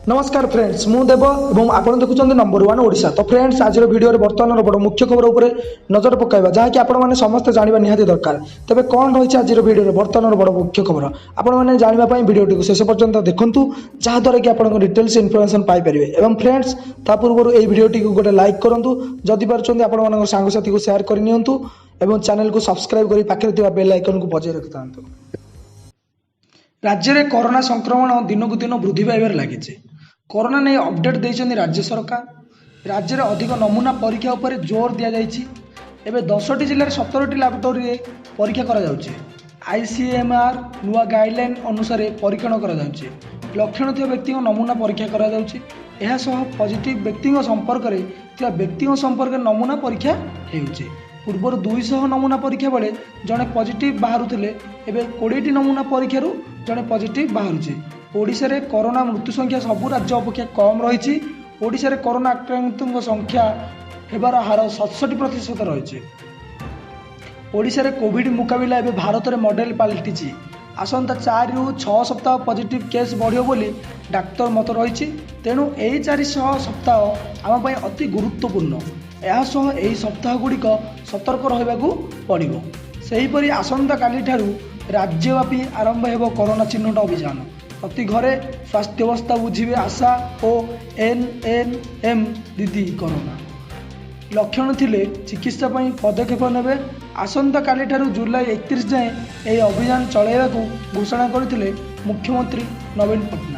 नमस्कार फ्रेंड्स मु देव और आप देखुं नंबर 1 ओडिशा। तो फ्रेंड्स आज वीडियो बर्तमान बड़ मुख्य खबर उपर नजर पकाइबा जहाँकि आपने समस्त जाना निहाती दरकार। तेज कौन रही आज वीडियो बर्तमान बड़ मुख्य खबर आपने जानापी वीडियो शेष पर्यंत देखूँ जहाँद्वारा कि आप डिटेल्स इनफर्मेशन पाइपर। एवं फ्रेंड्स ता पूर्व यह वीडियो गोटे लाइक करूँ जदि पार्टी आप सांगसाथी को शेयर करनी और चैनल को सब्सक्राइब कर पाखे बेल आइकन को बजाय रखि था। राज्य में कोरोना संक्रमण दिनकू दिन वृद्धि पाइबार लगी। कोरोना नहीं अपडेट देते राज्य सरकार। राज्य में अधिक नमूना परीक्षा उपर जोर दि जाएगी। 10टी जिले 17टी लैबोरेटोरी परीक्षा कर आईसीएमआर नुआ गाइडलाइन अनुसार परीक्षण कर लक्षण थी व्यक्ति नमूना परीक्षा कर पॉजिटिव व्यक्ति संपर्क नमूना परीक्षा हो। पूर्व 200 नमूना परीक्षा बेले जड़े पॉजिटिव बाहरुले एवं 20टी नमूना परीक्षार जड़े पॉजिटिव बाहर। ओडिशा रे कोरोना मृत्यु संख्या सबू राज्य अपेक्षा कम रही। ओडिशा रे कोरोना आक्रांतों संख्या हेबार हार 67% रही। ओडिशा रे कोविड मुकाबिला एवं भारत में मॉडल पलटि। आसंता 4 ରୁ 6 सप्ताह पॉजिटिव केस बढ़ियो बोली डाक्तर मत रही। तेणु यही 4 सप्ताह आम अति गुरुत्वपूर्ण। यह सप्ताह गुड़िक सतर्क रहा पड़ो। सेहीपरि आसंता काली ठारू राज्यव्यापी आरंभ हो कोरोना चिन्हट अभियान। प्रति घरे स्वास्थ्य अवस्था बुझे आशा और एनएनएम दीदी कोरोना लक्षण थिले चिकित्सा पदक्षेप नेबे। आसंता काली ठारू जुलाई 31 जाए यह अभियान चलाइबा घोषणा करथिले मुख्यमंत्री नवीन पट्टनायक।